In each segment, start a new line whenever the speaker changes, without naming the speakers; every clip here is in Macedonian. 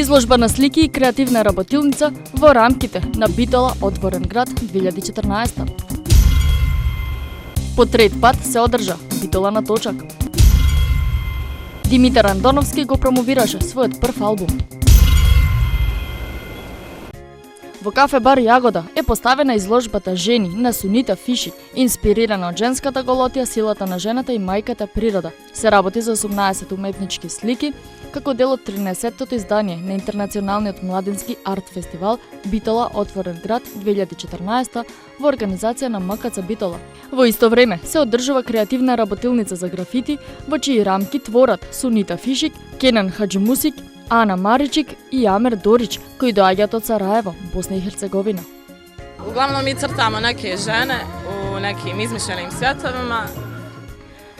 Изложба на слики и креативна работилница во рамките на Битола Отворен град 2014. По трет пат се одржа Битола на точак. Димитар Андоновски го промовираше својот прв албум. Во кафе бар Јагода е поставена изложбата Жени на Сунита Фишик, инспирирана од женската голотија, силата на жената и мајката природа. Се работи за 18 уметнички слики, како дел од 13-тото издание на Интернационалниот младински арт фестивал Битола Отворен град 2014 во организација на МКЦ Битола. Во исто време се одржува креативна работилница за графити, во чии рамки творат Сунита Фишик, Кенан Хаџимусик, Ана Маричик и Амер Дорич, кои доаѓаат од Сараево, Босна и Херцеговина.
Uglavnom mi crtamo neke žene u nekim izmišljenim svjetovima.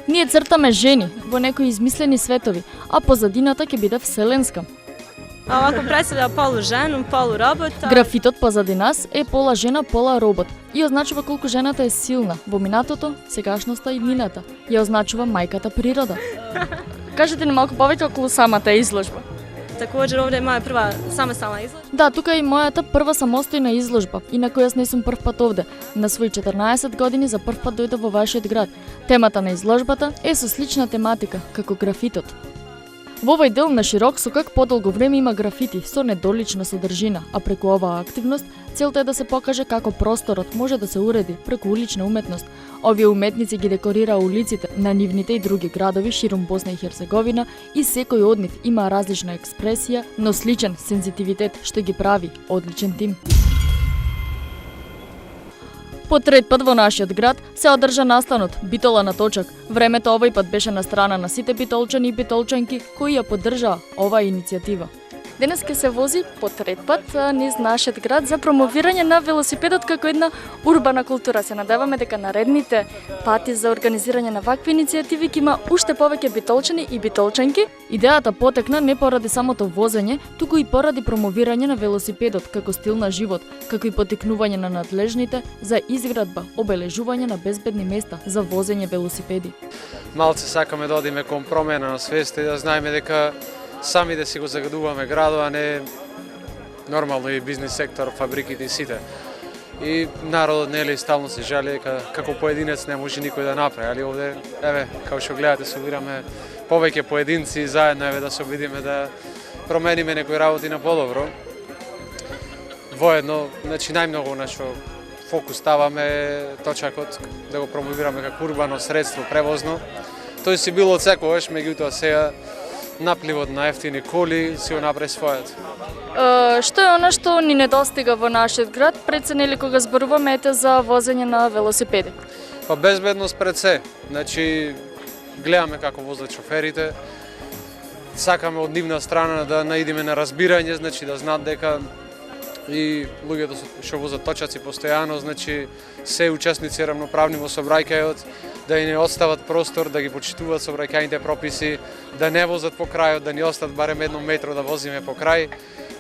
Ние цртаме жени во некои измислени светови, а позадината ќе биде вселенска.
Ovako predstavlja polu ženu, polu robota.
Графитот позади нас е пола жена, пола робот и означува колку жената е силна во минатото, сегашноста и мината. Ја означува мајката природа. Кажете ни малку повеќе околу самата изложба.
Također ovdje je moja prva samostalna izložba.
Да, тука е и мојата прва самостојна изложба, инаку јас не сум прв пат овде. На своји 14 години за прв пат дојдов во вашиот град. Темата на изложбата е со слична тематика, како графитот. Во овој дел на широк сокак подолго време има графити со недолична содржина, а преку оваа активност целта е да се покаже како просторот може да се уреди преку улична уметност. Овие уметници ги декорираа улиците на нивните и други градови ширум Босна и Херцеговина и секој од нив има различна експресија, но сличен сензитивитет што ги прави одличен тим. По трет пат во нашиот град се одржа настанот Битола на точак. Времето овој пат беше на страна на сите битолчани и битолчанки кои ја поддржаа оваа иницијатива. Денес ке се вози по трет пат низ нашиот град за промовирање на велосипедот како една урбана култура. Се надеваме дека наредните пати за организирање на вакви иницијативи ќе има уште повеќе битолчани и битолчанки. Идејата потекна не поради самото возење, туку и поради промовирање на велосипедот како стил на живот, како и поттикнување на надлежните за изградба, обележување на безбедни места за возење велосипеди.
Малце сакаме да одиме кон промена на свеста и да знаеме дека сами да си го загадуваме градот, а не нормално и бизнес сектор, фабриките и сите. И народот нели стално се жали дека како поединец не може никој да направи, али овде еве како што гледате собираме повеќе поединци заедно еве да се обидиме да промениме некои работи на подобро. Воедно, значи најмногу на што фокус ставаме точакот да го промовираме како урбано средство превозно. Тој си било од секогаш, меѓутоа сега напливот на ефтини коли си го направи својот.
Што е она што ни недостига во нашиот град, пред се нели кога зборуваме за возење на велосипеди?
Па безбедност пред се. Значи гледаме како возат шоферите. Сакаме од нивна страна да наидиме на разбирање, значи да знаат дека и луѓето што возат точаци постојано, значи се учесници рамноправни во сообраќајот, да и не остават простор, да ги почитуваат сообраќајните прописи, да не возат по крајот, да ни остат барем 1 метро да возиме по крај.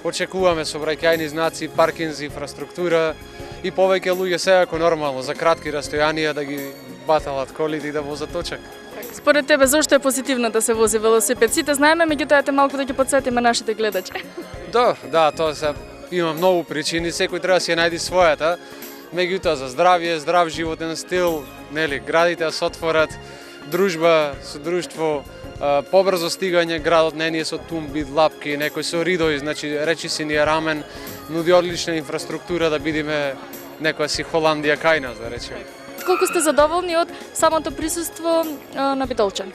Очекуваме сообраќајни знаци, паркинзи, инфраструктура и повеќе луѓе се ако нормално за кратки растојанија да ги баталат колите и да возат точак.
Според тебе зошто е позитивно да се вози велосипед? Сите знаеме, меѓутоа ете малку да ги потсетиме нашите гледачи.
Да, тоа се има многу причини, секој треба да си ја најди својата. Меѓутоа за здравје, здрав животен стил, нели, градите да се отворат, дружба со друштво, побрзо стигање, градот не ни е со тумби, лапки, некој со ридови, значи речи си ни е рамен, нуди одлична инфраструктура да бидиме некоја си Холандија кај нас, да речеме.
Колку сте задоволни од самото присуство на битолчани?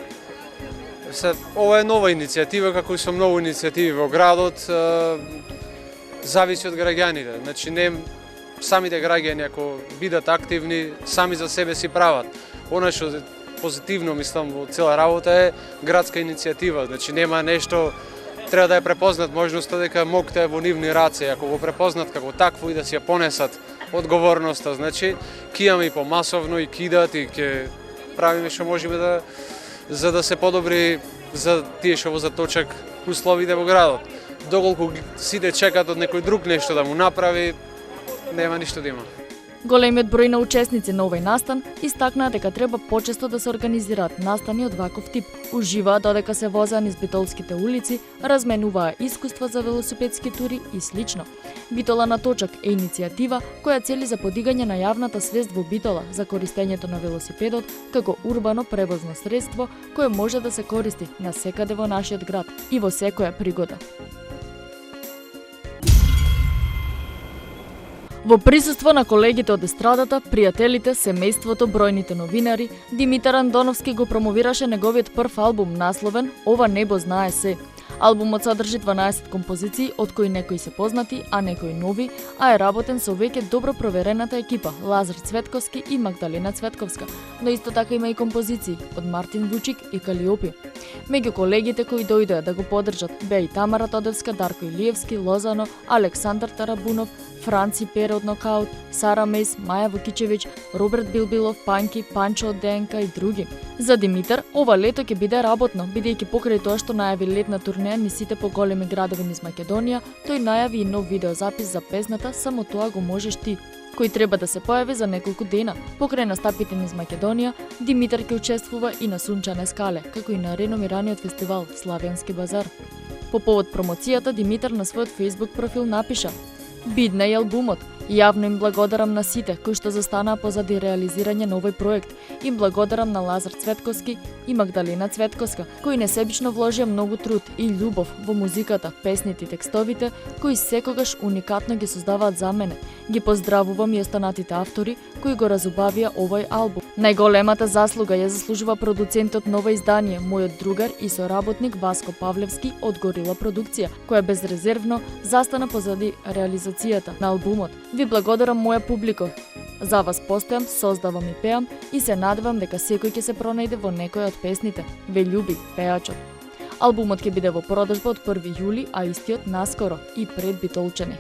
Ова е нова иницијатива, како и со многу иницијативи во градот, зависи од граѓаните. Значи не самите граѓани ако бидат активни, сами за себе си прават. Она што позитивно мислам во цела работа е градска иницијатива. Значи нема нешто, треба да ја препознат можноста дека моќта е во нивни раце, ако го препознат како такво и да си ја понесат одговорноста, значи ќе имаме и помасовно и кидат и ќе правиме што можеме за да се подобри за тие што возат точак условите во градот. Доколку сите чекат од некој друг нешто да му направи, нема ништо да има.
Големиот број на учесници на овој настан истакнаа дека треба почесто да се организираат настани од ваков тип. Уживаа додека се возеа низ битолските улици, разменуваа искуства за велосипедски тури и слично. Битола на точак е иницијатива која цели за подигање на јавната свест во Битола за користењето на велосипедот како урбано превозно средство кое може да се користи насекаде во нашиот град и во секоја пригода. Во присуство на колегите од естрадата, пријателите, семејството, бројните новинари, Димитар Андоновски го промовираше неговиот прв албум насловен "Ова небо знае се". Албумот содржи 12 композиции, од кои некои се познати, а некои нови, а е работен со веќе добро проверената екипа Лазар Цветковски и Магдалена Цветковска, но исто така има и композиции од Мартин Вучик и Калиопи. Меѓу колегите кои дојдоа да го поддржат беа и Тамара Тодевска, Дарко Илиевски, Лозано, Александар Тарабунов, Франци Пере од Нокаут, Сара Мейс, Маја Вукичевиќ, Роберт Билбилов, Панки, Панчо од ДНК и други. За Димитар, ова лето ќе биде работно, бидејќи покрај тоа што најави летна турнеја низ сите поголеми градови низ Македонија, тој најави и нов видеозапис за песната "Само тоа го можеш ти", кој треба да се појави за неколку дена. Покрај настапите низ Македонија, Димитар ќе учествува и на Сунчане скале, како и на реномираниот фестивал Славенски базар. По повод промоцијата, Димитар на својот Facebook профил напиша: "Бидна и албумот. Јавно им благодарам на сите кои што застанаа позади реализирање на овој проект. Им благодарам на Лазар Цветковски и Магдалена Цветковска, кои несебично вложија многу труд и љубов во музиката, песните и текстовите, кои секогаш уникатно ги создаваат за мене. Ги поздравувам и останатите автори кои го разубавија овој албум. Најголемата заслуга ја заслужува продуцентот на ова издание, мојот другар и соработник Васко Павлевски од Горила продукција, која безрезервно застана позади реализацијата на албумот. Ви благодарам моја публико. За вас постојам, создавам и пеам и се надевам дека секој ќе се пронајде во некоја од песните. Ве љуби пеачот." Албумот ќе биде во продажба од 1 јули, а истиот наскоро и пред Битолчани.